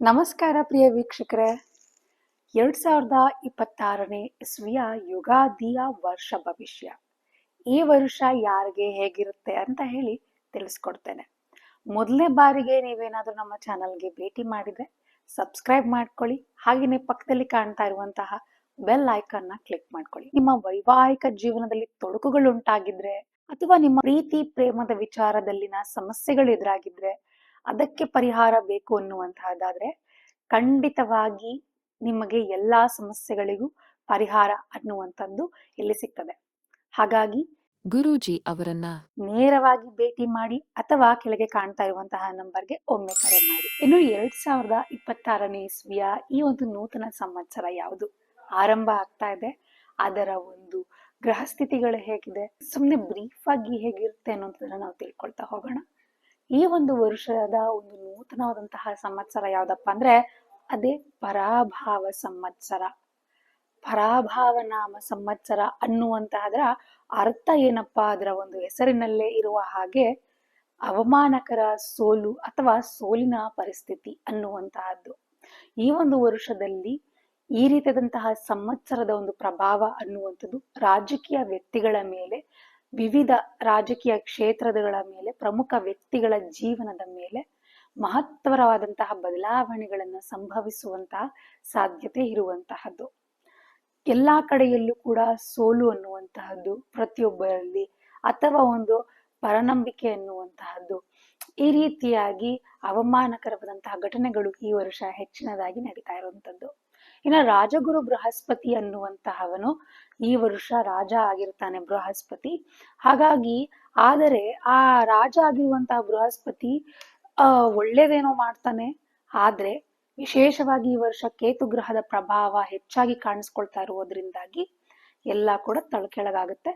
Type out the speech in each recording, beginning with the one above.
ನಮಸ್ಕಾರ ಪ್ರಿಯ ವೀಕ್ಷಕರೇ. 2026ನೇ ಇಸ್ವಿಯ ಯುಗಾದಿಯ ವರ್ಷ ಭವಿಷ್ಯ. ಈ ವರ್ಷ ಯಾರಿಗೆ ಹೇಗಿರುತ್ತೆ ಅಂತ ಹೇಳಿ ತಿಳಿಸ್ಕೊಡ್ತೇನೆ. ಮೊದಲನೇ ಬಾರಿಗೆ ನೀವೇನಾದ್ರೂ ನಮ್ಮ ಚಾನಲ್ಗೆ ಭೇಟಿ ಮಾಡಿದ್ರೆ ಸಬ್ಸ್ಕ್ರೈಬ್ ಮಾಡ್ಕೊಳ್ಳಿ. ಹಾಗೆಯೇ ಪಕ್ಕದಲ್ಲಿ ಕಾಣ್ತಾ ಇರುವಂತಹ ಬೆಲ್ ಐಕಾನ್ ನ ಕ್ಲಿಕ್ ಮಾಡ್ಕೊಳ್ಳಿ. ನಿಮ್ಮ ವೈವಾಹಿಕ ಜೀವನದಲ್ಲಿ ತೊಡಕುಗಳು ಉಂಟಾಗಿದ್ರೆ ಅಥವಾ ನಿಮ್ಮ ಪ್ರೀತಿ ಪ್ರೇಮದ ವಿಚಾರದಲ್ಲಿನ ಸಮಸ್ಯೆಗಳು ಎದುರಾಗಿದ್ರೆ ಅದಕ್ಕೆ ಪರಿಹಾರ ಬೇಕು ಅನ್ನುವಂತಹದ್ದಾದ್ರೆ ಖಂಡಿತವಾಗಿ ನಿಮಗೆ ಎಲ್ಲಾ ಸಮಸ್ಯೆಗಳಿಗೂ ಪರಿಹಾರ ಅನ್ನುವಂಥದ್ದು ಇಲ್ಲಿ ಸಿಗ್ತದೆ. ಹಾಗಾಗಿ ಗುರೂಜಿ ಅವರನ್ನ ನೇರವಾಗಿ ಭೇಟಿ ಮಾಡಿ ಅಥವಾ ಕೆಳಗೆ ಕಾಣ್ತಾ ಇರುವಂತಹ ನಂಬರ್ಗೆ ಒಮ್ಮೆ ಕರೆ ಮಾಡಿ. ಇನ್ನು 2026ನೇ ಇಸ್ವಿಯ ಈ ಒಂದು ನೂತನ ಸಂವತ್ಸರ ಯಾವುದು ಆರಂಭ ಆಗ್ತಾ ಇದೆ, ಅದರ ಒಂದು ಗ್ರಹ ಸ್ಥಿತಿಗಳು ಹೇಗಿದೆ, ಸುಮ್ನೆ ಬ್ರೀಫ್ ಆಗಿ ಹೇಗಿರುತ್ತೆ ಅನ್ನೋದನ್ನ ನಾವು ತಿಳ್ಕೊಳ್ತಾ ಹೋಗೋಣ. ಈ ಒಂದು ವರ್ಷದ ಒಂದು ನೂತನವಾದಂತಹ ಸಂವತ್ಸರ ಯಾವ್ದಪ್ಪ ಅಂದ್ರೆ ಅದೇ ಪರಾಭಾವ ಸಂವತ್ಸರ. ಪರಾಭಾವ ನಾಮ ಸಂವತ್ಸರ ಅನ್ನುವಂತಹದ್ರ ಅರ್ಥ ಏನಪ್ಪಾ, ಅದರ ಒಂದು ಹೆಸರಿನಲ್ಲೇ ಇರುವ ಹಾಗೆ ಅವಮಾನಕರ ಸೋಲು ಅಥವಾ ಸೋಲಿನ ಪರಿಸ್ಥಿತಿ ಅನ್ನುವಂತಹದ್ದು. ಈ ಒಂದು ವರ್ಷದಲ್ಲಿ ಈ ರೀತಿಯಾದಂತಹ ಸಂವತ್ಸರದ ಒಂದು ಪ್ರಭಾವ ಅನ್ನುವಂಥದ್ದು ರಾಜಕೀಯ ವ್ಯಕ್ತಿಗಳ ಮೇಲೆ, ವಿವಿಧ ರಾಜಕೀಯ ಕ್ಷೇತ್ರಗಳ ಮೇಲೆ, ಪ್ರಮುಖ ವ್ಯಕ್ತಿಗಳ ಜೀವನದ ಮೇಲೆ ಮಹತ್ತರವಾದಂತಹ ಬದಲಾವಣೆಗಳನ್ನು ಸಂಭವಿಸುವಂತಹ ಸಾಧ್ಯತೆ ಇರುವಂತಹದ್ದು. ಎಲ್ಲಾ ಕಡೆಯಲ್ಲೂ ಕೂಡ ಸೋಲು ಅನ್ನುವಂತಹದ್ದು ಪ್ರತಿಯೊಬ್ಬರಲ್ಲಿ, ಅಥವಾ ಒಂದು ಪರನಂಬಿಕೆ ಅನ್ನುವಂತಹದ್ದು, ಈ ರೀತಿಯಾಗಿ ಅವಮಾನಕರವಾದಂತಹ ಘಟನೆಗಳು ಈ ವರ್ಷ ಹೆಚ್ಚಿನದಾಗಿ ನಡೀತಾ ಇರುವಂತದ್ದು. ಇನ್ನು ರಾಜಗುರು ಬೃಹಸ್ಪತಿ ಅನ್ನುವಂತಹವನು ಈ ವರ್ಷ ರಾಜ ಆಗಿರ್ತಾನೆ, ಬೃಹಸ್ಪತಿ. ಹಾಗಾಗಿ ಆದರೆ ಆ ರಾಜ ಆಗಿರುವಂತಹ ಬೃಹಸ್ಪತಿ ಒಳ್ಳೇದೇನೋ ಮಾಡ್ತಾನೆ, ಆದ್ರೆ ವಿಶೇಷವಾಗಿ ಈ ವರ್ಷ ಕೇತು ಗ್ರಹದ ಪ್ರಭಾವ ಹೆಚ್ಚಾಗಿ ಕಾಣಿಸ್ಕೊಳ್ತಾ ಇರುವುದರಿಂದಾಗಿ ಎಲ್ಲ ಕೂಡ ತಳಕೆಳಗಾಗುತ್ತೆ.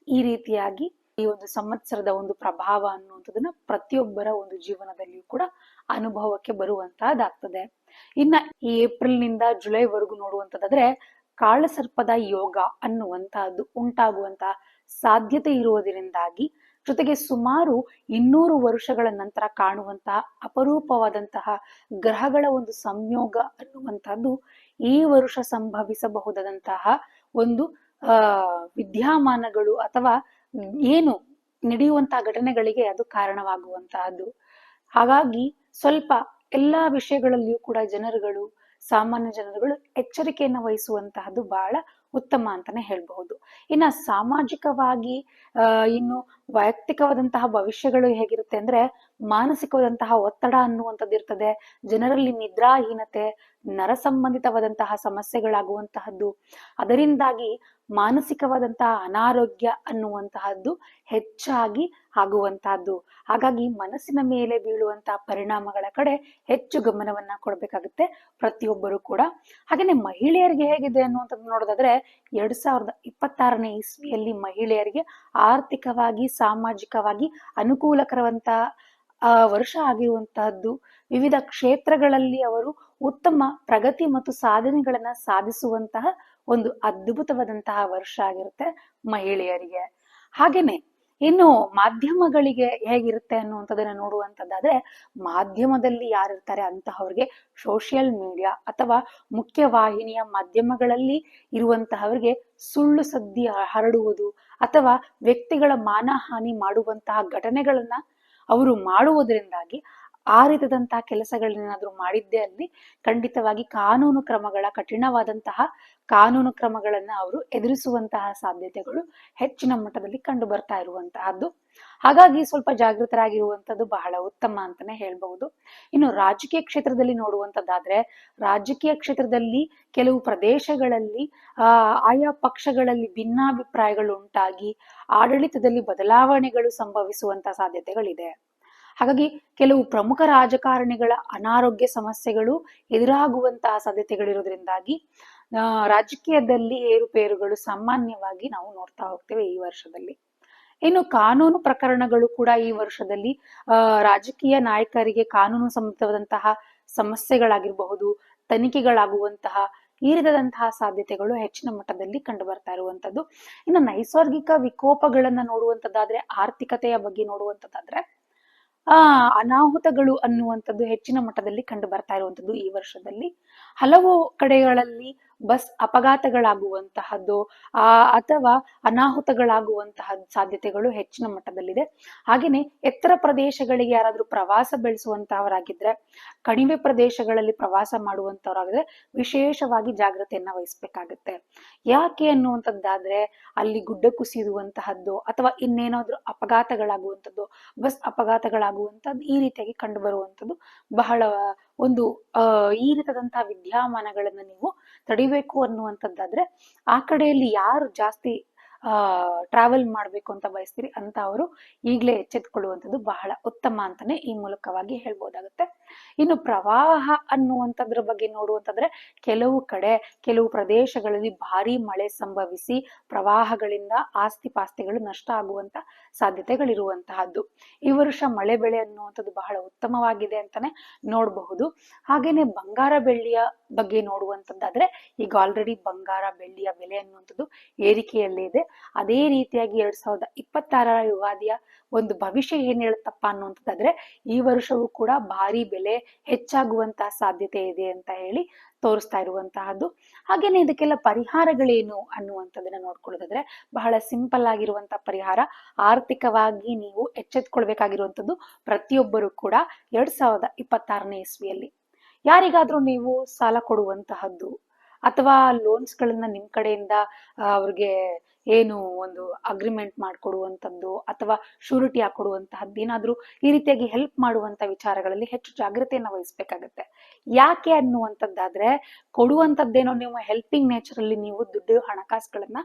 ಈ ರೀತಿಯಾಗಿ ಈ ಒಂದು ಸಂವತ್ಸರದ ಒಂದು ಪ್ರಭಾವ ಅನ್ನುವಂಥದ್ದನ್ನ ಪ್ರತಿಯೊಬ್ಬರ ಒಂದು ಜೀವನದಲ್ಲಿಯೂ ಕೂಡ ಅನುಭವಕ್ಕೆ ಬರುವಂತಹದ್ದಾಗ್ತದೆ. ಇನ್ನ ಈ ಏಪ್ರಿಲ್ ನಿಂದ ಜುಲೈವರೆಗೂ ನೋಡುವಂತದ್ದಾದ್ರೆ ಕಾಳಸರ್ಪದ ಯೋಗ ಅನ್ನುವಂತಹದ್ದು ಉಂಟಾಗುವಂತಹ ಸಾಧ್ಯತೆ ಇರುವುದರಿಂದಾಗಿ, ಜೊತೆಗೆ ಸುಮಾರು 200 ವರ್ಷಗಳ ನಂತರ ಕಾಣುವಂತಹ ಅಪರೂಪವಾದಂತಹ ಗ್ರಹಗಳ ಒಂದು ಸಂಯೋಗ ಅನ್ನುವಂತಹದ್ದು ಈ ವರ್ಷ ಸಂಭವಿಸಬಹುದಾದಂತಹ ಒಂದು ವಿದ್ಯಮಾನಗಳು ಅಥವಾ ಏನು ನಡೆಯುವಂತಹ ಘಟನೆಗಳಿಗೆ ಅದು ಕಾರಣವಾಗುವಂತಹದ್ದು. ಹಾಗಾಗಿ ಸ್ವಲ್ಪ ಎಲ್ಲಾ ವಿಷಯಗಳಲ್ಲಿಯೂ ಕೂಡ ಸಾಮಾನ್ಯ ಜನರುಗಳು ಎಚ್ಚರಿಕೆಯನ್ನು ವಹಿಸುವಂತಹದ್ದು ಬಹಳ ಉತ್ತಮ ಅಂತಾನೆ ಹೇಳ್ಬಹುದು. ಇನ್ನ ಸಾಮಾಜಿಕವಾಗಿ ಇನ್ನು ವೈಯಕ್ತಿಕವಾದಂತಹ ಭವಿಷ್ಯಗಳು ಹೇಗಿರುತ್ತೆ ಅಂದ್ರೆ ಮಾನಸಿಕವಾದಂತಹ ಒತ್ತಡ ಅನ್ನುವಂಥದ್ದು ಇರ್ತದೆ. ಜನರಲ್ಲಿ ನಿದ್ರಾಹೀನತೆ, ನರ ಸಂಬಂಧಿತವಾದಂತಹ ಸಮಸ್ಯೆಗಳಾಗುವಂತಹದ್ದು, ಅದರಿಂದಾಗಿ ಮಾನಸಿಕವಾದಂತಹ ಅನಾರೋಗ್ಯ ಅನ್ನುವಂತಹದ್ದು ಹೆಚ್ಚಾಗಿ ಆಗುವಂತಹದ್ದು. ಹಾಗಾಗಿ ಮನಸ್ಸಿನ ಮೇಲೆ ಬೀಳುವಂತಹ ಪರಿಣಾಮಗಳ ಕಡೆ ಹೆಚ್ಚು ಗಮನವನ್ನ ಕೊಡ್ಬೇಕಾಗುತ್ತೆ ಪ್ರತಿಯೊಬ್ಬರು ಕೂಡ. ಹಾಗೇನೆ ಮಹಿಳೆಯರಿಗೆ ಹೇಗಿದೆ ಅನ್ನುವಂಥದ್ದು ನೋಡೋದಾದ್ರೆ 2026ನೇ ಇಸ್ವಿಯಲ್ಲಿ ಮಹಿಳೆಯರಿಗೆ ಆರ್ಥಿಕವಾಗಿ, ಸಾಮಾಜಿಕವಾಗಿ ಅನುಕೂಲಕರವಂತಹ ವರ್ಷ ಆಗಿರುವಂತಹದ್ದು. ವಿವಿಧ ಕ್ಷೇತ್ರಗಳಲ್ಲಿ ಅವರು ಉತ್ತಮ ಪ್ರಗತಿ ಮತ್ತು ಸಾಧನೆಗಳನ್ನ ಸಾಧಿಸುವಂತಹ ಒಂದು ಅದ್ಭುತವಾದಂತಹ ವರ್ಷ ಆಗಿರುತ್ತೆ ಮಹಿಳೆಯರಿಗೆ. ಹಾಗೇನೆ ಇನ್ನು ಮಾಧ್ಯಮಗಳಿಗೆ ಹೇಗಿರುತ್ತೆ ಅನ್ನುವಂಥದ್ದನ್ನ ನೋಡುವಂಥದ್ದಾದ್ರೆ ಮಾಧ್ಯಮದಲ್ಲಿ ಯಾರಿರ್ತಾರೆ ಅಂತಹವ್ರಿಗೆ ಸೋಷಿಯಲ್ ಮೀಡಿಯಾ ಅಥವಾ ಮುಖ್ಯವಾಹಿನಿಯ ಮಾಧ್ಯಮಗಳಲ್ಲಿ ಇರುವಂತಹವರಿಗೆ ಸುಳ್ಳು ಸುದ್ದಿ ಹರಡುವುದು ಅಥವಾ ವ್ಯಕ್ತಿಗಳ ಮಾನಹಾನಿ ಮಾಡುವಂತಹ ಘಟನೆಗಳನ್ನ ಅವರು ಮಾಡುವುದರಿಂದಾಗಿ ಆ ರೀತಿಯಾದಂತಹ ಕೆಲಸಗಳನ್ನೇನಾದ್ರೂ ಮಾಡಿದ್ದೇ ಅಲ್ಲಿ ಖಂಡಿತವಾಗಿ ಕಠಿಣವಾದಂತಹ ಕಾನೂನು ಕ್ರಮಗಳನ್ನ ಅವರು ಎದುರಿಸುವಂತಹ ಸಾಧ್ಯತೆಗಳು ಹೆಚ್ಚಿನ ಮಟ್ಟದಲ್ಲಿ ಕಂಡು ಬರ್ತಾ ಇರುವಂತಹದ್ದು. ಹಾಗಾಗಿ ಸ್ವಲ್ಪ ಜಾಗೃತರಾಗಿರುವಂತದ್ದು ಬಹಳ ಉತ್ತಮ ಅಂತಾನೆ ಹೇಳ್ಬಹುದು. ಇನ್ನು ರಾಜಕೀಯ ಕ್ಷೇತ್ರದಲ್ಲಿ ನೋಡುವಂತದ್ದಾದ್ರೆ ರಾಜಕೀಯ ಕ್ಷೇತ್ರದಲ್ಲಿ ಕೆಲವು ಪ್ರದೇಶಗಳಲ್ಲಿ ಆಯಾ ಪಕ್ಷಗಳಲ್ಲಿ ಭಿನ್ನಾಭಿಪ್ರಾಯಗಳು ಉಂಟಾಗಿ ಆಡಳಿತದಲ್ಲಿ ಬದಲಾವಣೆಗಳು ಸಂಭವಿಸುವಂತಹ ಸಾಧ್ಯತೆಗಳಿದೆ. ಹಾಗಾಗಿ ಕೆಲವು ಪ್ರಮುಖ ರಾಜಕಾರಣಿಗಳ ಅನಾರೋಗ್ಯ ಸಮಸ್ಯೆಗಳು ಎದುರಾಗುವಂತಹ ಸಾಧ್ಯತೆಗಳಿರೋದ್ರಿಂದಾಗಿ ರಾಜಕೀಯದಲ್ಲಿ ಏರುಪೇರುಗಳು ಸಾಮಾನ್ಯವಾಗಿ ನಾವು ನೋಡ್ತಾ ಹೋಗ್ತೇವೆ ಈ ವರ್ಷದಲ್ಲಿ. ಇನ್ನು ಕಾನೂನು ಪ್ರಕರಣಗಳು ಕೂಡ ಈ ವರ್ಷದಲ್ಲಿ ರಾಜಕೀಯ ನಾಯಕರಿಗೆ ಕಾನೂನು ಸಂಬಂಧವಾದಂತಹ ಸಮಸ್ಯೆಗಳಾಗಿರಬಹುದು, ತನಿಖೆಗಳಾಗುವಂತಹ ಈ ರೀತಿಯಾದಂತಹ ಸಾಧ್ಯತೆಗಳು ಹೆಚ್ಚಿನ ಮಟ್ಟದಲ್ಲಿ ಕಂಡು ಬರ್ತಾ ಇರುವಂತದ್ದು. ಇನ್ನು ನೈಸರ್ಗಿಕ ವಿಕೋಪಗಳನ್ನ ನೋಡುವಂತದ್ದಾದ್ರೆ, ಆರ್ಥಿಕತೆಯ ಬಗ್ಗೆ ನೋಡುವಂತದ್ದಾದ್ರೆ ಅನಾಹುತಗಳು ಅನ್ನುವಂಥದ್ದು ಹೆಚ್ಚಿನ ಮಟ್ಟದಲ್ಲಿ ಕಂಡು ಬರ್ತಾ ಇರುವಂತದ್ದು ಈ ವರ್ಷದಲ್ಲಿ. ಹಲವು ಕಡೆಗಳಲ್ಲಿ ಬಸ್ ಅಪಘಾತಗಳಾಗುವಂತಹದ್ದು ಅಥವಾ ಅನಾಹುತಗಳಾಗುವಂತಹ ಸಾಧ್ಯತೆಗಳು ಹೆಚ್ಚಿನ ಮಟ್ಟದಲ್ಲಿದೆ. ಹಾಗೇನೆ ಎತ್ತರ ಪ್ರದೇಶಗಳಿಗೆ ಯಾರಾದ್ರೂ ಪ್ರವಾಸ ಬೆಳೆಸುವಂತಹವರಾಗಿದ್ರೆ, ಕಣಿವೆ ಪ್ರದೇಶಗಳಲ್ಲಿ ಪ್ರವಾಸ ಮಾಡುವಂತವರಾಗಿದ್ರೆ ವಿಶೇಷವಾಗಿ ಜಾಗ್ರತೆಯನ್ನ ವಹಿಸ್ಬೇಕಾಗತ್ತೆ. ಯಾಕೆ ಅನ್ನುವಂಥದ್ದಾದ್ರೆ ಅಲ್ಲಿ ಗುಡ್ಡ ಕುಸಿಯುವಂತಹದ್ದು ಅಥವಾ ಇನ್ನೇನಾದ್ರೂ ಅಪಘಾತಗಳಾಗುವಂಥದ್ದು, ಬಸ್ ಅಪಘಾತಗಳಾಗುವಂಥದ್ದು ಈ ರೀತಿಯಾಗಿ ಕಂಡು ಬರುವಂಥದ್ದು ಬಹಳ ಒಂದು ಈ ರೀತಿಯಾದಂತಹ ವಿದ್ಯಮಾನಗಳನ್ನ ನೀವು ತಡಿಬೇಕು ಅನ್ನುವಂಥದ್ದಾದ್ರೆ ಆ ಕಡೆಯಲ್ಲಿ ಯಾರು ಜಾಸ್ತಿ ಟ್ರಾವೆಲ್ ಮಾಡ್ಬೇಕು ಅಂತ ಬಯಸ್ತೀರಿ ಅಂತ ಅವರು ಈಗಲೇ ಎಚ್ಚೆತ್ಕೊಳ್ಳುವಂಥದ್ದು ಬಹಳ ಉತ್ತಮ ಅಂತಾನೆ ಈ ಮೂಲಕವಾಗಿ ಹೇಳ್ಬೋದಾಗುತ್ತೆ. ಇನ್ನು ಪ್ರವಾಹ ಅನ್ನುವಂಥದ್ರ ಬಗ್ಗೆ ನೋಡುವಂತಂದ್ರೆ ಕೆಲವು ಕಡೆ ಕೆಲವು ಪ್ರದೇಶಗಳಲ್ಲಿ ಭಾರಿ ಮಳೆ ಸಂಭವಿಸಿ ಪ್ರವಾಹಗಳಿಂದ ಆಸ್ತಿ ಪಾಸ್ತಿಗಳು ನಷ್ಟ ಆಗುವಂತ ಸಾಧ್ಯತೆಗಳಿರುವಂತಹದ್ದು. ಈ ವರ್ಷ ಮಳೆ ಬೆಳೆ ಅನ್ನುವಂಥದ್ದು ಬಹಳ ಉತ್ತಮವಾಗಿದೆ ಅಂತಾನೆ ನೋಡಬಹುದು. ಹಾಗೇನೆ ಬಂಗಾರ ಬೆಳ್ಳಿಯ ಬಗ್ಗೆ ನೋಡುವಂತದ್ದಾದ್ರೆ ಈಗ ಆಲ್ರೆಡಿ ಬಂಗಾರ ಬೆಳ್ಳಿಯ ಬೆಲೆ ಅನ್ನುವಂಥದ್ದು ಏರಿಕೆಯಲ್ಲೇ ಇದೆ. ಅದೇ ರೀತಿಯಾಗಿ 2026 ಯುಗಾದಿಯ ಒಂದು ಭವಿಷ್ಯ ಏನ್ ಹೇಳುತ್ತಪ್ಪ ಅನ್ನುವಂಥದ್ದಾದ್ರೆ ಈ ವರ್ಷವೂ ಕೂಡ ಭಾರಿ ಬೆಲೆ ಹೆಚ್ಚಾಗುವಂತಹ ಸಾಧ್ಯತೆ ಇದೆ ಅಂತ ಹೇಳಿ ತೋರಿಸ್ತಾ ಇರುವಂತಹದ್ದು. ಹಾಗೇನೆ ಇದಕ್ಕೆಲ್ಲ ಪರಿಹಾರಗಳೇನು ಅನ್ನುವಂಥದ್ದನ್ನ ನೋಡ್ಕೊಳ್ಳೋದಾದ್ರೆ ಬಹಳ ಸಿಂಪಲ್ ಆಗಿರುವಂತಹ ಪರಿಹಾರ. ಆರ್ಥಿಕವಾಗಿ ನೀವು ಎಚ್ಚೆತ್ಕೊಳ್ಬೇಕಾಗಿರುವಂತದ್ದು ಪ್ರತಿಯೊಬ್ಬರು ಕೂಡ 2026ನೇ ಇಸ್ವಿಯಲ್ಲಿ ಯಾರಿಗಾದ್ರೂ ನೀವು ಸಾಲ ಕೊಡುವಂತಹದ್ದು ಅಥವಾ ಲೋನ್ಸ್ ಗಳನ್ನ ನಿಮ್ ಕಡೆಯಿಂದ ಅವ್ರಿಗೆ ಏನು ಒಂದು ಅಗ್ರಿಮೆಂಟ್ ಮಾಡ್ಕೊಡುವಂಥದ್ದು ಅಥವಾ ಶೂರಿಟಿ ಹಾಕೊಡುವಂತಹದ್ದು ಏನಾದ್ರೂ ಈ ರೀತಿಯಾಗಿ ಹೆಲ್ಪ್ ಮಾಡುವಂತ ವಿಚಾರಗಳಲ್ಲಿ ಹೆಚ್ಚು ಜಾಗ್ರತೆಯನ್ನ ವಹಿಸ್ಬೇಕಾಗತ್ತೆ. ಯಾಕೆ ಅನ್ನುವಂಥದ್ದಾದ್ರೆ ಕೊಡುವಂಥದ್ದೇನೋ ನೀವು ಹೆಲ್ಪಿಂಗ್ ನೇಚರ್ ಅಲ್ಲಿ ನೀವು ದುಡ್ಡು ಹಣಕಾಸುಗಳನ್ನ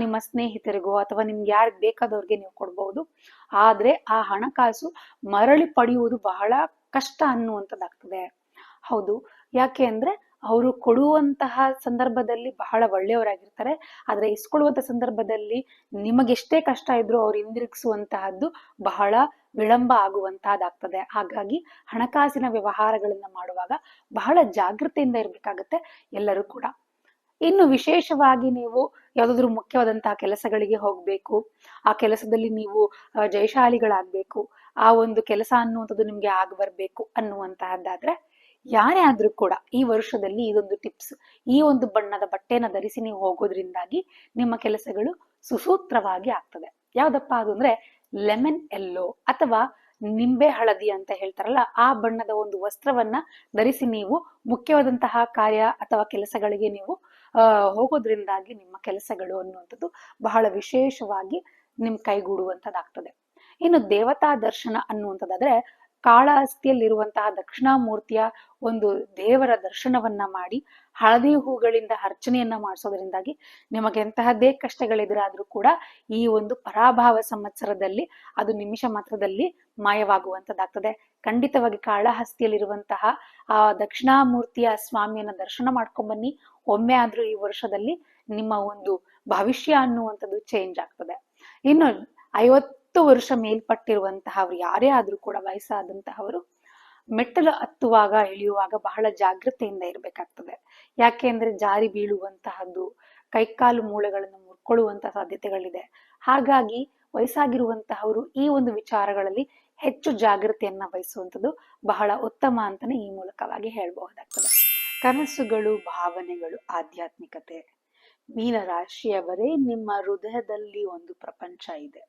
ನಿಮ್ಮ ಸ್ನೇಹಿತರಿಗೋ ಅಥವಾ ನಿಮ್ಗೆ ಯಾರಿಗೆ ಬೇಕಾದವ್ರಿಗೆ ನೀವು ಕೊಡ್ಬಹುದು. ಆದ್ರೆ ಆ ಹಣಕಾಸು ಮರಳಿ ಪಡೆಯುವುದು ಬಹಳ ಕಷ್ಟ ಅನ್ನುವಂಥದ್ದಾಗ್ತದೆ. ಹೌದು, ಯಾಕೆ ಅಂದ್ರೆ ಅವರು ಕೊಡುವಂತಹ ಸಂದರ್ಭದಲ್ಲಿ ಬಹಳ ಒಳ್ಳೆಯವರಾಗಿರ್ತಾರೆ, ಆದ್ರೆ ಇಸ್ಕೊಳ್ಳುವಂತ ಸಂದರ್ಭದಲ್ಲಿ ನಿಮಗೆಷ್ಟೇ ಕಷ್ಟ ಇದ್ರೂ ಅವ್ರು ಹಿಂದಿರುಗಿಸುವಂತಹದ್ದು ಬಹಳ ವಿಳಂಬ ಆಗುವಂತಹದ್ದಾಗ್ತದೆ. ಹಾಗಾಗಿ ಹಣಕಾಸಿನ ವ್ಯವಹಾರಗಳನ್ನ ಮಾಡುವಾಗ ಬಹಳ ಜಾಗೃತೆಯಿಂದ ಇರ್ಬೇಕಾಗತ್ತೆ ಎಲ್ಲರೂ ಕೂಡ. ಇನ್ನು ವಿಶೇಷವಾಗಿ ನೀವು ಯಾವ್ದಾದ್ರು ಮುಖ್ಯವಾದಂತಹ ಕೆಲಸಗಳಿಗೆ ಹೋಗ್ಬೇಕು, ಆ ಕೆಲಸದಲ್ಲಿ ನೀವು ಜಯಶಾಲಿಗಳಾಗ್ಬೇಕು, ಆ ಒಂದು ಕೆಲಸ ಅನ್ನುವಂಥದ್ದು ನಿಮ್ಗೆ ಆಗ ಬರ್ಬೇಕು ಅನ್ನುವಂತಹದ್ದಾದ್ರೆ ಯಾರೇ ಆದ್ರೂ ಕೂಡ ಈ ವರ್ಷದಲ್ಲಿ ಇದೊಂದು ಟಿಪ್ಸ್, ಈ ಒಂದು ಬಣ್ಣದ ಬಟ್ಟೆನ ಧರಿಸಿ ನೀವು ಹೋಗೋದ್ರಿಂದಾಗಿ ನಿಮ್ಮ ಕೆಲಸಗಳು ಸುಸೂತ್ರವಾಗಿ ಆಗ್ತದೆ. ಯಾವ್ದಪ್ಪ ಅದು ಅಂದ್ರೆ ಲೆಮನ್ ಎಲ್ಲೋ ಅಥವಾ ನಿಂಬೆ ಹಳದಿ ಅಂತ ಹೇಳ್ತಾರಲ್ಲ, ಆ ಬಣ್ಣದ ಒಂದು ವಸ್ತ್ರವನ್ನ ಧರಿಸಿ ನೀವು ಮುಖ್ಯವಾದಂತಹ ಕಾರ್ಯ ಅಥವಾ ಕೆಲಸಗಳಿಗೆ ನೀವು ಹೋಗೋದ್ರಿಂದಾಗಿ ನಿಮ್ಮ ಕೆಲಸಗಳು ಅನ್ನುವಂಥದ್ದು ಬಹಳ ವಿಶೇಷವಾಗಿ ನಿಮ್ ಕೈಗೂಡುವಂತದ್ದಾಗ್ತದೆ. ಇನ್ನು ದೇವತಾ ದರ್ಶನ ಅನ್ನುವಂಥದ್ದಾದ್ರೆ ಕಾಳಹಸ್ತಿಯಲ್ಲಿರುವಂತಹ ದಕ್ಷಿಣಾಮೂರ್ತಿಯ ಒಂದು ದೇವರ ದರ್ಶನವನ್ನ ಮಾಡಿ ಹಳದಿ ಹೂಗಳಿಂದ ಅರ್ಚನೆಯನ್ನ ಮಾಡಿಸೋದ್ರಿಂದಾಗಿ ನಿಮಗೆ ಎಂತಹದ್ದೇ ಕಷ್ಟಗಳೆದುರಾದ್ರೂ ಕೂಡ ಈ ಒಂದು ಪರಾಭಾವ ಸಂವತ್ಸರದಲ್ಲಿ ಅದು ನಿಮಿಷ ಮಾತ್ರದಲ್ಲಿ ಮಾಯವಾಗುವಂತದ್ದಾಗ್ತದೆ. ಖಂಡಿತವಾಗಿ ಕಾಳಹಸ್ತಿಯಲ್ಲಿರುವಂತಹ ಆ ದಕ್ಷಿಣಾಮೂರ್ತಿಯ ಸ್ವಾಮಿಯನ್ನ ದರ್ಶನ ಮಾಡ್ಕೊಂಡ್ ಬನ್ನಿ. ಒಮ್ಮೆ ಆದ್ರೂ ಈ ವರ್ಷದಲ್ಲಿ ನಿಮ್ಮ ಒಂದು ಭವಿಷ್ಯ ಅನ್ನುವಂಥದ್ದು ಚೇಂಜ್ ಆಗ್ತದೆ. ಇನ್ನು 50 ವರ್ಷ ಮೇಲ್ಪಟ್ಟಿರುವಂತಹವ್ರು ಯಾರೇ ಆದ್ರೂ ಕೂಡ ವಯಸ್ಸಾದಂತಹವರು ಮೆಟ್ಟಲು ಹತ್ತುವಾಗ ಇಳಿಯುವಾಗ ಬಹಳ ಜಾಗೃತೆಯಿಂದ ಇರ್ಬೇಕಾಗ್ತದೆ. ಯಾಕೆ ಅಂದ್ರೆ ಜಾರಿ ಬೀಳುವಂತಹದ್ದು, ಕೈಕಾಲು ಮೂಳೆಗಳನ್ನು ಮುರ್ಕೊಳ್ಳುವಂತಹ ಸಾಧ್ಯತೆಗಳಿದೆ. ಹಾಗಾಗಿ ವಯಸ್ಸಾಗಿರುವಂತಹವರು ಈ ಒಂದು ವಿಚಾರಗಳಲ್ಲಿ ಹೆಚ್ಚು ಜಾಗೃತೆಯನ್ನ ವಹಿಸುವಂಥದ್ದು ಬಹಳ ಉತ್ತಮ ಅಂತಾನೆ ಈ ಮೂಲಕವಾಗಿ ಹೇಳ್ಬಹುದಾಗ್ತದೆ. ಕನಸುಗಳು, ಭಾವನೆಗಳು, ಆಧ್ಯಾತ್ಮಿಕತೆ. ಮೀನರಾಶಿಯವರೇ, ನಿಮ್ಮ ಹೃದಯದಲ್ಲಿ ಒಂದು ಪ್ರಪಂಚ ಇದೆ.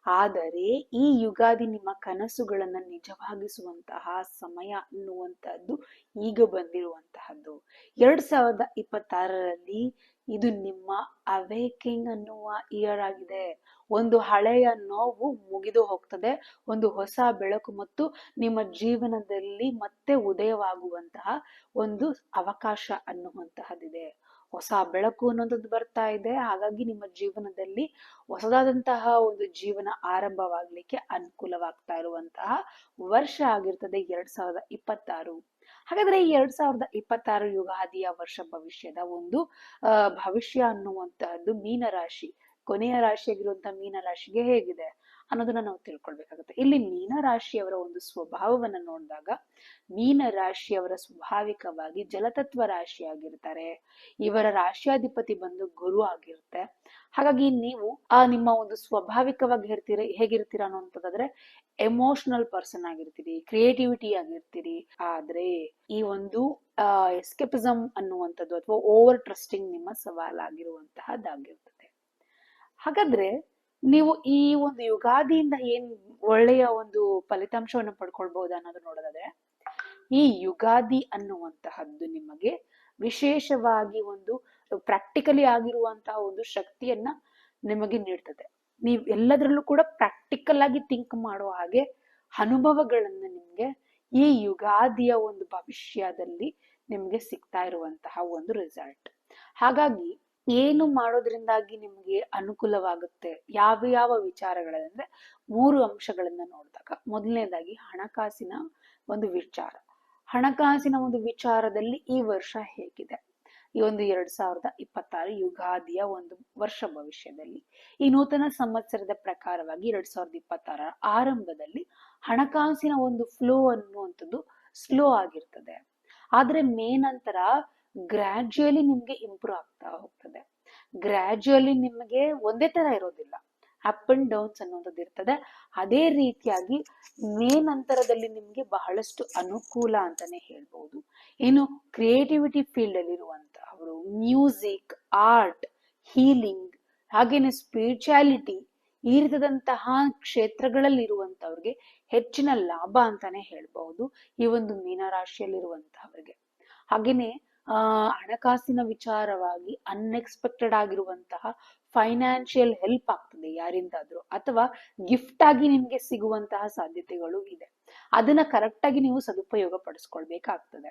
ಆದರೆ ಈ ಯುಗಾದಿ ನಿಮ್ಮ ಕನಸುಗಳನ್ನ ನಿಜವಾಗಿಸುವಂತಹ ಸಮಯ ಅನ್ನುವಂತಹದ್ದು ಈಗ ಬಂದಿರುವಂತಹದ್ದು. 2026ರಲ್ಲಿ ಇದು ನಿಮ್ಮ ಅವೇಕಿಂಗ್ ಅನ್ನುವ ಇಯರ್ ಆಗಿದೆ. ಒಂದು ಹಳೆಯ ನೋವು ಮುಗಿದು ಹೋಗ್ತದೆ, ಒಂದು ಹೊಸ ಬೆಳಕು ಮತ್ತು ನಿಮ್ಮ ಜೀವನದಲ್ಲಿ ಮತ್ತೆ ಉದಯವಾಗುವಂತಹ ಒಂದು ಅವಕಾಶ ಅನ್ನುವಂತಹದ್ದಿದೆ. ಹೊಸ ಬೆಳಕು ಅನ್ನೋದು ಬರ್ತಾ ಇದೆ. ಹಾಗಾಗಿ ನಿಮ್ಮ ಜೀವನದಲ್ಲಿ ಹೊಸದಾದಂತಹ ಒಂದು ಜೀವನ ಆರಂಭವಾಗ್ಲಿಕ್ಕೆ ಅನುಕೂಲವಾಗ್ತಾ ಇರುವಂತಹ ವರ್ಷ ಆಗಿರ್ತದೆ 2026. ಹಾಗಾದ್ರೆ ಈ 2026 ಯುಗಾದಿಯ ವರ್ಷ ಭವಿಷ್ಯದ ಒಂದು ಭವಿಷ್ಯ ಅನ್ನುವಂತಹದ್ದು ಮೀನರಾಶಿ, ಕೊನೆಯ ರಾಶಿಯಾಗಿರುವಂತಹ ಮೀನರಾಶಿಗೆ ಹೇಗಿದೆ? ಅನ್ನೋದನ್ನ ನಾವು ತಿಳ್ಕೊಳ್ಬೇಕಾಗುತ್ತೆ. ಇಲ್ಲಿ ಮೀನರಾಶಿಯವರ ಒಂದು ಸ್ವಭಾವವನ್ನ ನೋಡಿದಾಗ ಮೀನರಾಶಿಯವರ ಸ್ವಾಭಾವಿಕವಾಗಿ ಜಲತತ್ವ ರಾಶಿಯಾಗಿರ್ತಾರೆ. ಇವರ ರಾಶಿಯಾಧಿಪತಿ ಬಂದು ಗುರು ಆಗಿರುತ್ತೆ. ಹಾಗಾಗಿ ನೀವು ನಿಮ್ಮ ಒಂದು ಸ್ವಾಭಾವಿಕವಾಗಿ ಹೇಗಿರ್ತೀರಾ ಅನ್ನೋಂಥದ್ದಾದ್ರೆ ಎಮೋಷನಲ್ ಪರ್ಸನ್ ಆಗಿರ್ತೀರಿ, ಕ್ರಿಯೇಟಿವಿಟಿ ಆಗಿರ್ತೀರಿ. ಆದ್ರೆ ಈ ಒಂದು ಎಸ್ಕೇಪಿಸಮ್ ಅನ್ನುವಂಥದ್ದು ಅಥವಾ ಓವರ್ ಟ್ರಸ್ಟಿಂಗ್ ನಿಮ್ಮ ಸವಾಲಾಗಿರುವಂತಹದ್ದಾಗಿರ್ತದೆ. ಹಾಗಾದ್ರೆ ನೀವು ಈ ಒಂದು ಯುಗಾದಿಯಿಂದ ಏನ್ ಒಳ್ಳೆಯ ಒಂದು ಫಲಿತಾಂಶವನ್ನು ಪಡ್ಕೊಳ್ಬಹುದು ಅನ್ನೋದು ನೋಡೋದಾದ್ರೆ, ಈ ಯುಗಾದಿ ಅನ್ನುವಂತಹದ್ದು ನಿಮಗೆ ವಿಶೇಷವಾಗಿ ಒಂದು ಪ್ರಾಕ್ಟಿಕಲಿ ಆಗಿರುವಂತಹ ಒಂದು ಶಕ್ತಿಯನ್ನ ನಿಮಗೆ ನೀಡ್ತದೆ. ನೀವು ಎಲ್ಲದರಲ್ಲೂ ಕೂಡ ಪ್ರಾಕ್ಟಿಕಲ್ ಆಗಿ ಥಿಂಕ್ ಮಾಡುವ ಹಾಗೆ ಅನುಭವಗಳನ್ನ ನಿಮ್ಗೆ ಈ ಯುಗಾದಿಯ ಒಂದು ಭವಿಷ್ಯದಲ್ಲಿ ನಿಮ್ಗೆ ಸಿಗ್ತಾ ಇರುವಂತಹ ಒಂದು ರಿಸಲ್ಟ್. ಹಾಗಾಗಿ ಏನು ಮಾಡೋದ್ರಿಂದಾಗಿ ನಿಮ್ಗೆ ಅನುಕೂಲವಾಗುತ್ತೆ, ಯಾವ ಯಾವ ವಿಚಾರಗಳಂದ್ರೆ 3 ಅಂಶಗಳನ್ನ ನೋಡಿದಾಗ, ಮೊದಲನೇದಾಗಿ ಹಣಕಾಸಿನ ಒಂದು ವಿಚಾರ. ಹಣಕಾಸಿನ ಒಂದು ವಿಚಾರದಲ್ಲಿ ಈ ವರ್ಷ ಹೇಗಿದೆ, ಈ ಒಂದು 2026 ಯುಗಾದಿಯ ಒಂದು ವರ್ಷ ಭವಿಷ್ಯದಲ್ಲಿ ಈ ನೂತನ ಸಂವತ್ಸರದ ಪ್ರಕಾರವಾಗಿ 2026 ಆರಂಭದಲ್ಲಿ ಹಣಕಾಸಿನ ಒಂದು ಫ್ಲೋ ಅನ್ನುವಂಥದ್ದು ಸ್ಲೋ ಆಗಿರ್ತದೆ. ಆದ್ರೆ ಮೇ ನಂತರ ಗ್ರಾಜುಯಲಿ ನಿಮ್ಗೆ ಇಂಪ್ರೂವ್ ಆಗ್ತಾ ಹೋಗ್ತದೆ. ಗ್ರಾಜುಯಲಿ ನಿಮಗೆ ಒಂದೇ ತರ ಇರೋದಿಲ್ಲ, ಅಪ್ ಅಂಡ್ ಡೌನ್ಸ್ ಅನ್ನುವಂಥದ್ದು ಇರ್ತದೆ. ಅದೇ ರೀತಿಯಾಗಿ ಮೇ ನಂತರದಲ್ಲಿ ನಿಮ್ಗೆ ಬಹಳಷ್ಟು ಅನುಕೂಲ ಅಂತಾನೆ ಹೇಳ್ಬಹುದು. ಇನ್ನು ಕ್ರಿಯೇಟಿವಿಟಿ ಫೀಲ್ಡ್ ಅಲ್ಲಿ ಇರುವಂತಹವರು, ಮ್ಯೂಸಿಕ್, ಆರ್ಟ್, ಹೀಲಿಂಗ್, ಹಾಗೇನೆ ಸ್ಪಿರಿಚುಯಾಲಿಟಿ ಈ ರೀತಿಯಾದಂತಹ ಕ್ಷೇತ್ರಗಳಲ್ಲಿ ಇರುವಂತವ್ರಿಗೆ ಹೆಚ್ಚಿನ ಲಾಭ ಅಂತಾನೆ ಹೇಳ್ಬಹುದು ಈ ಒಂದು ಮೀನರಾಶಿಯಲ್ಲಿರುವಂತಹವರಿಗೆ. ಹಾಗೇನೆ ಹಣಕಾಸಿನ ವಿಚಾರವಾಗಿ ಅನ್ಎಕ್ಸ್ಪೆಕ್ಟೆಡ್ ಆಗಿರುವಂತಹ ಫೈನಾನ್ಷಿಯಲ್ ಹೆಲ್ಪ್ ಆಗ್ತದೆ ಯಾರಿಂದಾದ್ರೂ, ಅಥವಾ ಗಿಫ್ಟ್ ಆಗಿ ನಿಮ್ಗೆ ಸಿಗುವಂತಹ ಸಾಧ್ಯತೆಗಳು ಇದೆ. ಅದನ್ನ ಕರೆಕ್ಟ್ ಆಗಿ ನೀವು ಸದುಪಯೋಗ ಪಡಿಸ್ಕೊಳ್ಬೇಕಾಗ್ತದೆ.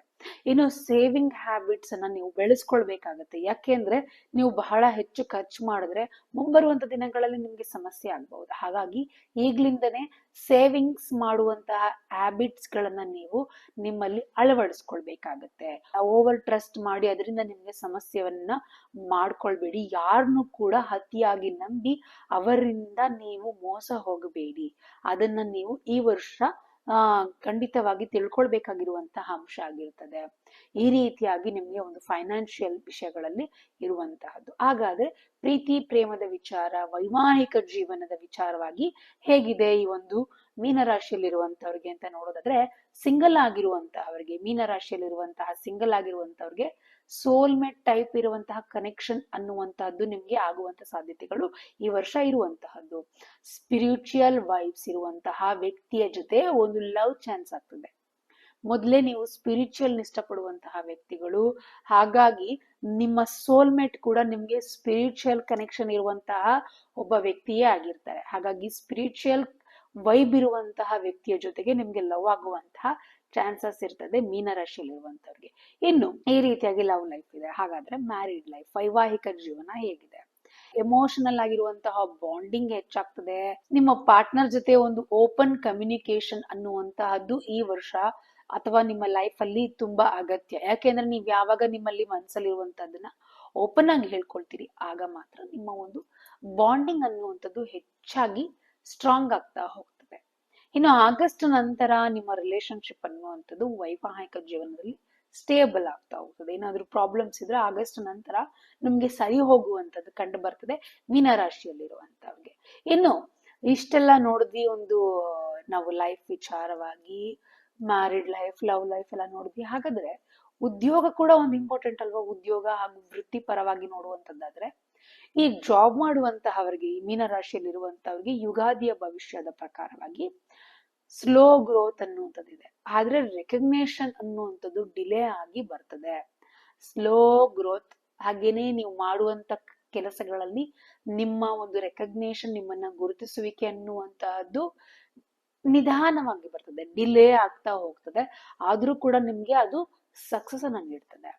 ಇನ್ನು ಸೇವಿಂಗ್ ಹ್ಯಾಬಿಟ್ಸ್ ಅನ್ನ ನೀವು ಬೆಳೆಸ್ಕೊಳ್ಬೇಕಾಗತ್ತೆ. ಯಾಕೆಂದ್ರೆ ನೀವು ಬಹಳ ಹೆಚ್ಚು ಖರ್ಚು ಮಾಡಿದ್ರೆ ಮುಂಬರುವಂತ ದಿನಗಳಲ್ಲಿ ನಿಮ್ಗೆ ಸಮಸ್ಯೆ ಆಗ್ಬಹುದು. ಹಾಗಾಗಿ ಈಗ್ಲಿಂದನೇ ಸೇವಿಂಗ್ಸ್ ಮಾಡುವಂತಹ ಹ್ಯಾಬಿಟ್ಸ್ ಗಳನ್ನ ನೀವು ನಿಮ್ಮಲ್ಲಿ ಅಳವಡಿಸ್ಕೊಳ್ಬೇಕಾಗತ್ತೆ. ಓವರ್ ಟ್ರಸ್ಟ್ ಮಾಡಿ ಅದರಿಂದ ನಿಮ್ಗೆ ಸಮಸ್ಯೆಯನ್ನ ಮಾಡ್ಕೊಳ್ಬೇಡಿ. ಯಾರನ್ನು ಕೂಡ ಅತಿಯಾಗಿ ನಂಬಿ ಅವರಿಂದ ನೀವು ಮೋಸ ಹೋಗಬೇಡಿ. ಅದನ್ನ ನೀವು ಈ ವರ್ಷ ಖಂಡಿತವಾಗಿ ತಿಳ್ಕೊಳ್ಬೇಕಾಗಿರುವಂತಹ ಅಂಶ ಆಗಿರ್ತದೆ. ಈ ರೀತಿಯಾಗಿ ನಿಮ್ಗೆ ಒಂದು ಫೈನಾನ್ಷಿಯಲ್ ವಿಷಯಗಳಲ್ಲಿ ಇರುವಂತಹದ್ದು. ಹಾಗಾದ್ರೆ ಪ್ರೀತಿ ಪ್ರೇಮದ ವಿಚಾರ, ವೈವಾಹಿಕ ಜೀವನದ ವಿಚಾರವಾಗಿ ಹೇಗಿದೆ ಈ ಒಂದು ಮೀನರಾಶಿಯಲ್ಲಿರುವಂತವ್ರಿಗೆ ಅಂತ ನೋಡೋದಾದ್ರೆ, ಸಿಂಗಲ್ ಆಗಿರುವಂತಹವರಿಗೆ, ಮೀನರಾಶಿಯಲ್ಲಿರುವಂತಹ ಸಿಂಗಲ್ ಆಗಿರುವಂತವ್ರಿಗೆ ಸೋಲ್ಮೇಟ್ ಟೈಪ್ ಇರುವಂತಹ ಕನೆಕ್ಷನ್ ಅನ್ನುವಂತಹದ್ದು ನಿಮ್ಗೆ ಆಗುವಂತ ಸಾಧ್ಯತೆಗಳು ಈ ವರ್ಷ ಇರುವಂತಹದ್ದು. ಸ್ಪಿರಿಚುಯಲ್ ವೈಬ್ಸ್ ಇರುವಂತಹ ವ್ಯಕ್ತಿಯ ಜೊತೆ ಒಂದು ಲವ್ ಚಾನ್ಸ್ ಆಗ್ತದೆ. ಮೊದಲೇ ನೀವು ಸ್ಪಿರಿಚುವಲ್ ಇಷ್ಟಪಡುವಂತಹ ವ್ಯಕ್ತಿಗಳು, ಹಾಗಾಗಿ ನಿಮ್ಮ ಸೋಲ್ಮೇಟ್ ಕೂಡ ನಿಮ್ಗೆ ಸ್ಪಿರಿಚುವಲ್ ಕನೆಕ್ಷನ್ ಇರುವಂತಹ ಒಬ್ಬ ವ್ಯಕ್ತಿಯೇ ಆಗಿರ್ತಾರೆ. ಹಾಗಾಗಿ ಸ್ಪಿರಿಚುವಲ್ ವೈಬ್ ಇರುವಂತಹ ವ್ಯಕ್ತಿಯ ಜೊತೆಗೆ ನಿಮ್ಗೆ ಲವ್ ಆಗುವಂತಹ ಚಾನ್ಸಸ್ ಇರ್ತದೆ ಮೀನರಾಶಿಯಲ್ಲಿರುವಂತವ್ರಿಗೆ. ಇನ್ನು ಈ ರೀತಿಯಾಗಿ ಲವ್ ಲೈಫ್ ಇದೆ. ಹಾಗಾದ್ರೆ ಮ್ಯಾರಿಡ್ ಲೈಫ್, ವೈವಾಹಿಕ ಜೀವನ ಹೇಗಿದೆ? ಎಮೋಷನಲ್ ಆಗಿರುವಂತಹ ಬಾಂಡಿಂಗ್ ಹೆಚ್ಚಾಗ್ತದೆ. ನಿಮ್ಮ ಪಾರ್ಟ್ನರ್ ಜೊತೆ ಒಂದು ಓಪನ್ ಕಮ್ಯುನಿಕೇಶನ್ ಅನ್ನುವಂತಹದ್ದು ಈ ವರ್ಷ ಅಥವಾ ನಿಮ್ಮ ಲೈಫ್ ಅಲ್ಲಿ ತುಂಬಾ ಅಗತ್ಯ. ಯಾಕೆಂದ್ರೆ ನೀವ್ ಯಾವಾಗ ನಿಮ್ಮಲ್ಲಿ ಮನಸ್ಸಲ್ಲಿರುವಂತಹದನ್ನ ಓಪನ್ ಆಗಿ ಹೇಳ್ಕೊಳ್ತೀರಿ, ಆಗ ಮಾತ್ರ ನಿಮ್ಮ ಒಂದು ಬಾಂಡಿಂಗ್ ಅನ್ನುವಂಥದ್ದು ಹೆಚ್ಚಾಗಿ ಸ್ಟ್ರಾಂಗ್ ಆಗ್ತಾ ಹೋಗ್ತದೆ. ಇನ್ನು ಆಗಸ್ಟ್ ನಂತರ ನಿಮ್ಮ ರಿಲೇಶನ್ಶಿಪ್ ಅನ್ನುವಂಥದ್ದು ವೈವಾಹಿಕ ಜೀವನದಲ್ಲಿ ಸ್ಟೇಬಲ್ ಆಗ್ತಾ ಹೋಗ್ತದೆ. ಏನಾದ್ರೂ ಪ್ರಾಬ್ಲಮ್ಸ್ ಇದ್ರೆ ಆಗಸ್ಟ್ ನಂತರ ನಿಮ್ಗೆ ಸರಿ ಹೋಗುವಂಥದ್ದು ಕಂಡು ಬರ್ತದೆ ಮೀನರಾಶಿಯಲ್ಲಿರುವಂತವ್ರಿಗೆ. ಇನ್ನು ಇಷ್ಟೆಲ್ಲ ನೋಡಿದ್ವಿ ಒಂದು ನಾವು ಲೈಫ್ ವಿಚಾರವಾಗಿ, ಮ್ಯಾರಿಡ್ ಲೈಫ್, ಲವ್ ಲೈಫ್ ಎಲ್ಲ ನೋಡಿದ್ವಿ. ಹಾಗಾದ್ರೆ ಉದ್ಯೋಗ ಕೂಡ ಒಂದು ಇಂಪಾರ್ಟೆಂಟ್ ಅಲ್ವಾ? ಉದ್ಯೋಗ ಹಾಗೂ ವೃತ್ತಿಪರವಾಗಿ ನೋಡುವಂತದ್ದಾದ್ರೆ, ಈ ಜಾಬ್ ಮಾಡುವಂತಹವರಿಗೆ, ಈ ಮೀನರಾಶಿಯಲ್ಲಿರುವಂತವ್ರಿಗೆ ಯುಗಾದಿಯ ಭವಿಷ್ಯದ ಪ್ರಕಾರವಾಗಿ ಸ್ಲೋ ಗ್ರೋತ್ ಅನ್ನುವಂಥದ್ದಿದೆ. ಆದ್ರೆ ರೆಕಗ್ನೇಷನ್ ಅನ್ನುವಂಥದ್ದು ಡಿಲೇ ಆಗಿ ಬರ್ತದೆ. ಸ್ಲೋ ಗ್ರೋತ್, ಹಾಗೇನೆ ನೀವು ಮಾಡುವಂತ ಕೆಲಸಗಳಲ್ಲಿ ನಿಮ್ಮ ಒಂದು ರೆಕಗ್ನೇಷನ್, ನಿಮ್ಮನ್ನ ಗುರುತಿಸುವಿಕೆ ಅನ್ನುವಂತಹದ್ದು ನಿಧಾನವಾಗಿ ಬರ್ತದೆ, ಡಿಲೇ ಆಗ್ತಾ ಹೋಗ್ತದೆ. ಆದ್ರೂ ಕೂಡ ನಿಮ್ಗೆ ಅದು ಸಕ್ಸಸ್ ಅನ್ನ ನೀಡ್ತದೆ.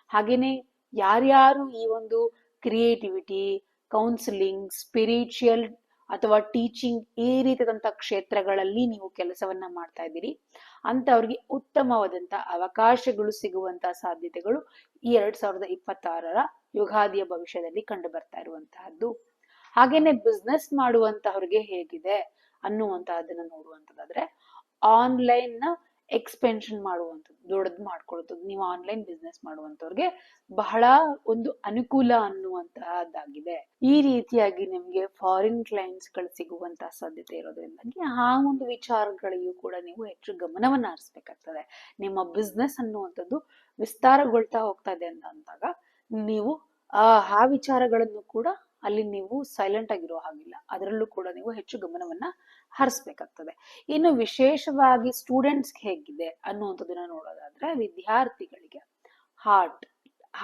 ಹಾಗೇನೆ ಯಾರ್ಯಾರು ಈ ಒಂದು ಕ್ರಿಯೇಟಿವಿಟಿ, ಕೌನ್ಸಿಲಿಂಗ್, ಸ್ಪಿರಿಚುಯಲ್ ಅಥವಾ ಟೀಚಿಂಗ್ ಈ ರೀತಿಯಾದಂತಹ ಕ್ಷೇತ್ರಗಳಲ್ಲಿ ನೀವು ಕೆಲಸವನ್ನ ಮಾಡ್ತಾ ಇದ್ದೀರಿ ಅಂತವ್ರಿಗೆ ಉತ್ತಮವಾದಂತ ಅವಕಾಶಗಳು ಸಿಗುವಂತಹ ಸಾಧ್ಯತೆಗಳು ಈ 2026 ಯುಗಾದಿಯ ಭವಿಷ್ಯದಲ್ಲಿ ಕಂಡು ಬರ್ತಾ ಇರುವಂತಹದ್ದು. ಹಾಗೇನೆ ಬಿಸ್ನೆಸ್ ಮಾಡುವಂತಹವ್ರಿಗೆ ಹೇಗಿದೆ ಅನ್ನುವಂತಹದನ್ನ ನೋಡುವಂತದ್ದಾದ್ರೆ, ಆನ್ಲೈನ್ ನ ಎಕ್ಸ್ಪೆನ್ಷನ್ ಮಾಡುವಂಥದ್ದು, ದೊಡ್ಡದು ಮಾಡ್ಕೊಳ್ಳೋದು. ನೀವು ಆನ್ಲೈನ್ ಬಿಸ್ನೆಸ್ ಮಾಡುವಂತವ್ರಿಗೆ ಬಹಳ ಒಂದು ಅನುಕೂಲ ಅನ್ನುವಂತಹದ್ದಾಗಿದೆ. ಈ ರೀತಿಯಾಗಿ ನಿಮ್ಗೆ ಫಾರಿನ್ ಕ್ಲೈಂಟ್ಸ್ ಗಳು ಸಿಗುವಂತಹ ಸಾಧ್ಯತೆ ಇರೋದ್ರಿಂದಾಗಿ ಆ ಒಂದು ವಿಚಾರಗಳಿಗೂ ಕೂಡ ನೀವು ಹೆಚ್ಚು ಗಮನವನ್ನ ಹರಿಸ್ಬೇಕಾಗ್ತದೆ. ನಿಮ್ಮ ಬಿಸ್ನೆಸ್ ಅನ್ನುವಂಥದ್ದು ವಿಸ್ತಾರಗೊಳ್ತಾ ಹೋಗ್ತಾ ಇದೆ ಅಂತ ಅಂದಾಗ ನೀವು ಆ ವಿಚಾರಗಳನ್ನು ಕೂಡ ಅಲ್ಲಿ ನೀವು ಸೈಲೆಂಟ್ ಆಗಿರೋ ಹಾಗಿಲ್ಲ, ಅದರಲ್ಲೂ ಕೂಡ ನೀವು ಹೆಚ್ಚು ಗಮನವನ್ನ ಹರಿಸ್ಬೇಕಾಗ್ತದೆ. ಇನ್ನು ವಿಶೇಷವಾಗಿ ಸ್ಟೂಡೆಂಟ್ಸ್ ಹೇಗಿದೆ ಅನ್ನುವಂಥದ್ದನ್ನ ನೋಡೋದಾದ್ರೆ, ವಿದ್ಯಾರ್ಥಿಗಳಿಗೆ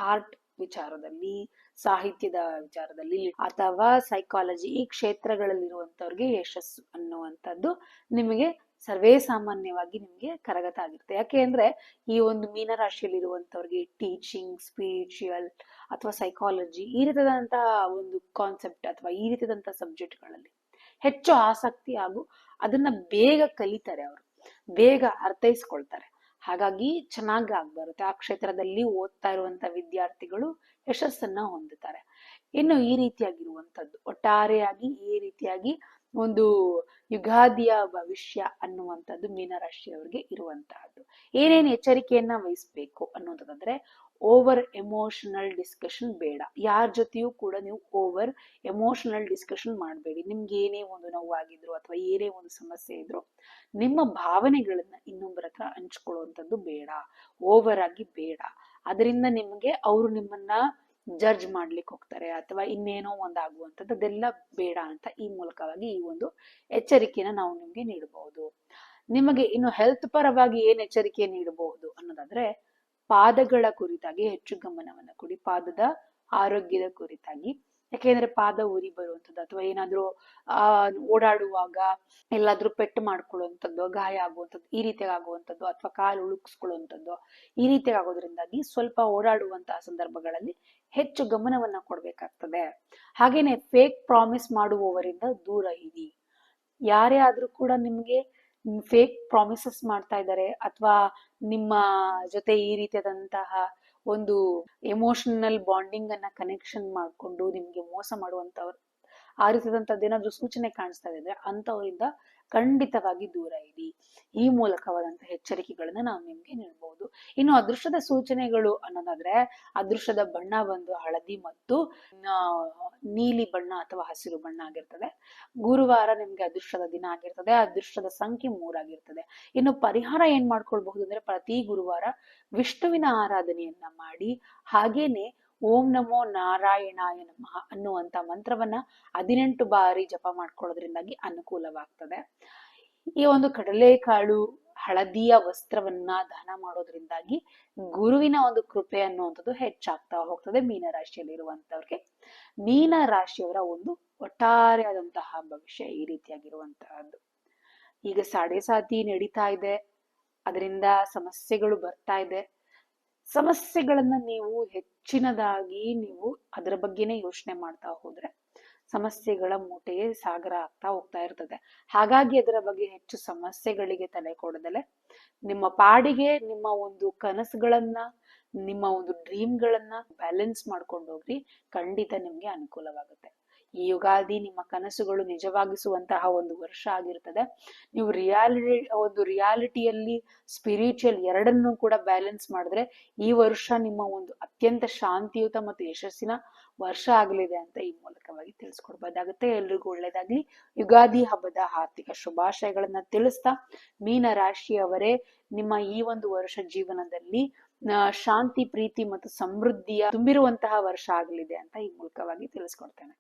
ಆರ್ಟ್ ವಿಚಾರದಲ್ಲಿ, ಸಾಹಿತ್ಯದ ವಿಚಾರದಲ್ಲಿ ಅಥವಾ ಸೈಕಾಲಜಿ ಈ ಕ್ಷೇತ್ರಗಳಲ್ಲಿರುವಂತವ್ರಿಗೆ ಯಶಸ್ಸು ಅನ್ನುವಂಥದ್ದು ನಿಮಗೆ ಸರ್ವೇ ಸಾಮಾನ್ಯವಾಗಿ ನಿಮ್ಗೆ ಕರಗತ ಆಗಿರುತ್ತೆ. ಯಾಕೆ ಅಂದ್ರೆ ಈ ಒಂದು ಮೀನರಾಶಿಯಲ್ಲಿ ಇರುವಂತವ್ರಿಗೆ ಟೀಚಿಂಗ್, ಸ್ಪಿರಿಚುವಲ್ ಅಥವಾ ಸೈಕಾಲಜಿ ಈ ರೀತಿಯಾದಂತಹ ಒಂದು ಕಾನ್ಸೆಪ್ಟ್ ಅಥವಾ ಈ ರೀತಿಯಾದಂತಹ ಸಬ್ಜೆಕ್ಟ್ಗಳಲ್ಲಿ ಹೆಚ್ಚು ಆಸಕ್ತಿ ಹಾಗೂ ಅದನ್ನ ಬೇಗ ಕಲಿತಾರೆ, ಅವರು ಬೇಗ ಅರ್ಥೈಸ್ಕೊಳ್ತಾರೆ. ಹಾಗಾಗಿ ಚೆನ್ನಾಗಿ ಆಗ್ಬರುತ್ತೆ. ಆ ಕ್ಷೇತ್ರದಲ್ಲಿ ಓದ್ತಾ ಇರುವಂತ ವಿದ್ಯಾರ್ಥಿಗಳು ಯಶಸ್ಸನ್ನ ಹೊಂದುತ್ತಾರೆ. ಇನ್ನು ಈ ರೀತಿಯಾಗಿರುವಂತದ್ದು ಒಟ್ಟಾರೆಯಾಗಿ ಈ ರೀತಿಯಾಗಿ ಒಂದು ಯುಗಾದಿಯ ಭವಿಷ್ಯ ಅನ್ನುವಂಥದ್ದು ಮೀನರಾಶಿಯವರಿಗೆ ಇರುವಂತಹದ್ದು. ಏನೇನು ಎಚ್ಚರಿಕೆಯನ್ನ ವಹಿಸ್ಬೇಕು ಅನ್ನುವಂಥದ್ದಾದ್ರೆ, ಓವರ್ ಎಮೋಷನಲ್ ಡಿಸ್ಕಷನ್ ಬೇಡ. ಯಾರ ಜೊತೆಯೂ ಕೂಡ ನೀವು ಓವರ್ ಎಮೋಷನಲ್ ಡಿಸ್ಕಷನ್ ಮಾಡಬೇಡಿ. ನಿಮ್ಗೆ ಏನೇ ಒಂದು ನೋವಾಗಿದ್ರು ಅಥವಾ ಏನೇ ಒಂದು ಸಮಸ್ಯೆ ಇದ್ರು ನಿಮ್ಮ ಭಾವನೆಗಳನ್ನ ಇನ್ನೊಬ್ಬರ ಹತ್ರ ಹಂಚ್ಕೊಳ್ಳುವಂಥದ್ದು ಬೇಡ, ಓವರ್ ಆಗಿ ಬೇಡ. ಅದರಿಂದ ನಿಮ್ಗೆ ಅವರು ನಿಮ್ಮನ್ನ ಜಡ್ಜ್ ಮಾಡ್ಲಿಕ್ಕೆ ಹೋಗ್ತಾರೆ ಅಥವಾ ಇನ್ನೇನೋ ಒಂದಾಗುವಂಥದ್ದು, ಅದೆಲ್ಲ ಬೇಡ ಅಂತ ಈ ಮೂಲಕವಾಗಿ ಈ ಒಂದು ಎಚ್ಚರಿಕೆನ ನಾವು ನಿಮ್ಗೆ ನೀಡಬಹುದು. ನಿಮಗೆ ಇನ್ನು ಹೆಲ್ತ್ ಪರವಾಗಿ ಏನ್ ಎಚ್ಚರಿಕೆ ನೀಡಬಹುದು ಅನ್ನೋದಾದ್ರೆ, ಪಾದಗಳ ಕುರಿತಾಗಿ ಹೆಚ್ಚು ಗಮನವನ್ನ ಕೊಡಿ, ಪಾದದ ಆರೋಗ್ಯದ ಕುರಿತಾಗಿ. ಯಾಕೆಂದ್ರೆ ಪಾದ ಉರಿ ಬರುವಂಥದ್ದು ಅಥವಾ ಏನಾದ್ರೂ ಓಡಾಡುವಾಗ ಎಲ್ಲಾದ್ರೂ ಪೆಟ್ಟು ಮಾಡ್ಕೊಳ್ಳುವಂಥದ್ದು, ಗಾಯ ಆಗುವಂಥದ್ದು, ಈ ರೀತಿಯಾಗಿ ಆಗುವಂಥದ್ದು ಅಥವಾ ಕಾಲು ಉಳುಕ್ಸ್ಕೊಳ್ಳುವಂಥದ್ದು ಈ ರೀತಿಯಾಗಿ ಆಗೋದ್ರಿಂದಾಗಿ ಸ್ವಲ್ಪ ಓಡಾಡುವಂತಹ ಸಂದರ್ಭಗಳಲ್ಲಿ ಹೆಚ್ಚು ಗಮನವನ್ನ ಕೊಡ್ಬೇಕಾಗ್ತದೆ. ಹಾಗೇನೆ ಫೇಕ್ ಪ್ರಾಮಿಸ್ ಮಾಡುವವರಿಂದ ದೂರ ಇರಿ. ಯಾರೇ ಆದ್ರೂ ಕೂಡ ನಿಮ್ಗೆ ಫೇಕ್ ಪ್ರಾಮಿಸಸ್ ಮಾಡ್ತಾ ಇದ್ದಾರೆ ಅಥವಾ ನಿಮ್ಮ ಜೊತೆ ಈ ರೀತಿಯಾದಂತಹ ಒಂದು ಎಮೋಷನಲ್ ಬಾಂಡಿಂಗ್ ಅನ್ನ ಕನೆಕ್ಷನ್ ಮಾಡ್ಕೊಂಡು ನಿಮ್ಗೆ ಮೋಸ ಮಾಡುವಂತವ್ರು ಆ ರೀತಿಯಾದಂತದ್ದು ಏನಾದ್ರೂ ಸೂಚನೆ ಕಾಣಿಸ್ತಾ ಇದ್ರೆ ಅಂತವರಿಂದ ಖಂಡಿತವಾಗಿ ದೂರ ಇರಿ. ಈ ಮೂಲಕವಾದಂತಹ ಎಚ್ಚರಿಕೆಗಳನ್ನ ನಾವು ನಿಮ್ಗೆ ನೀಡಬಹುದು. ಇನ್ನು ಅದೃಷ್ಟದ ಸೂಚನೆಗಳು ಅನ್ನೋದಾದ್ರೆ, ಅದೃಷ್ಟದ ಬಣ್ಣ ಬಂದು ಹಳದಿ ಮತ್ತು ನೀಲಿ ಬಣ್ಣ ಅಥವಾ ಹಸಿರು ಬಣ್ಣ ಆಗಿರ್ತದೆ. ಗುರುವಾರ ನಿಮ್ಗೆ ಅದೃಷ್ಟದ ದಿನ ಆಗಿರ್ತದೆ. ಅದೃಷ್ಟದ ಸಂಖ್ಯೆ 3 ಆಗಿರ್ತದೆ. ಇನ್ನು ಪರಿಹಾರ ಏನ್ ಮಾಡ್ಕೊಳ್ಬಹುದು ಅಂದ್ರೆ, ಪ್ರತಿ ಗುರುವಾರ ವಿಷ್ಣುವಿನ ಆರಾಧನೆಯನ್ನ ಮಾಡಿ, ಹಾಗೇನೆ ಓಂ ನಮೋ ನಾರಾಯಣಾಯ ನಮಃ ಅನ್ನುವಂತ ಮಂತ್ರವನ್ನ 18 ಬಾರಿ ಜಪ ಮಾಡ್ಕೊಳ್ಳೋದ್ರಿಂದಾಗಿ ಅನುಕೂಲವಾಗ್ತದೆ. ಈ ಒಂದು ಕಡಲೆಕಾಳು ಹಳದಿಯ ವಸ್ತ್ರವನ್ನ ದಾನ ಮಾಡೋದ್ರಿಂದಾಗಿ ಗುರುವಿನ ಒಂದು ಕೃಪೆ ಅನ್ನುವಂಥದ್ದು ಹೆಚ್ಚಾಗ್ತಾ ಹೋಗ್ತದೆ ಮೀನರಾಶಿಯಲ್ಲಿ ಇರುವಂತವ್ರಿಗೆ. ಮೀನರಾಶಿಯವರ ಒಂದು ಒಟ್ಟಾರೆಯಾದಂತಹ ಭವಿಷ್ಯ ಈ ರೀತಿಯಾಗಿರುವಂತಹದ್ದು. ಈಗ ಸಾತಿ ನಡೀತಾ ಇದೆ, ಅದರಿಂದ ಸಮಸ್ಯೆಗಳು ಬರ್ತಾ ಇದೆ. ಸಮಸ್ಯೆಗಳನ್ನ ನೀವು ಹೆಚ್ಚಿನದಾಗಿ ನೀವು ಅದರ ಬಗ್ಗೆನೇ ಯೋಚನೆ ಮಾಡ್ತಾ ಹೋದ್ರೆ ಸಮಸ್ಯೆಗಳ ಮೂಟೆಯೇ ಸಾಗರ ಆಗ್ತಾ ಹೋಗ್ತಾ ಇರ್ತದೆ. ಹಾಗಾಗಿ ಅದರ ಬಗ್ಗೆ ಹೆಚ್ಚು ಸಮಸ್ಯೆಗಳಿಗೆ ತಲೆ ಕೊಡದಲೆ ನಿಮ್ಮ ಪಾಡಿಗೆ ನಿಮ್ಮ ಒಂದು ಕನಸುಗಳನ್ನ, ನಿಮ್ಮ ಒಂದು ಡ್ರೀಮ್ಗಳನ್ನ ಬ್ಯಾಲೆನ್ಸ್ ಮಾಡ್ಕೊಂಡು ಹೋಗ್ರಿ. ಖಂಡಿತ ನಿಮ್ಗೆ ಅನುಕೂಲವಾಗುತ್ತೆ. ಈ ಯುಗಾದಿ ನಿಮ್ಮ ಕನಸುಗಳು ನಿಜವಾಗಿಸುವಂತಹ ಒಂದು ವರ್ಷ ಆಗಿರ್ತದೆ. ನೀವು ರಿಯಾಲಿಟಿಯಲ್ಲಿ ಸ್ಪಿರಿಚುವಲ್ ಎರಡನ್ನೂ ಕೂಡ ಬ್ಯಾಲೆನ್ಸ್ ಮಾಡಿದ್ರೆ ಈ ವರ್ಷ ನಿಮ್ಮ ಒಂದು ಅತ್ಯಂತ ಶಾಂತಿಯುತ ಮತ್ತು ಯಶಸ್ಸಿನ ವರ್ಷ ಆಗಲಿದೆ ಅಂತ ಈ ಮೂಲಕವಾಗಿ ತಿಳಿಸ್ಕೊಡ್ಬೋದಾಗುತ್ತೆ. ಎಲ್ರಿಗೂ ಒಳ್ಳೇದಾಗ್ಲಿ. ಯುಗಾದಿ ಹಬ್ಬದ ಆರ್ಥಿಕ ಶುಭಾಶಯಗಳನ್ನ ತಿಳಿಸ್ತಾ, ಮೀನ ರಾಶಿಯವರೇ ನಿಮ್ಮ ಈ ಒಂದು ವರ್ಷ ಜೀವನದಲ್ಲಿ ಶಾಂತಿ, ಪ್ರೀತಿ ಮತ್ತು ಸಮೃದ್ಧಿಯ ತುಂಬಿರುವಂತಹ ವರ್ಷ ಆಗಲಿದೆ ಅಂತ ಈ ಮೂಲಕವಾಗಿ ತಿಳಿಸ್ಕೊಡ್ತೇನೆ.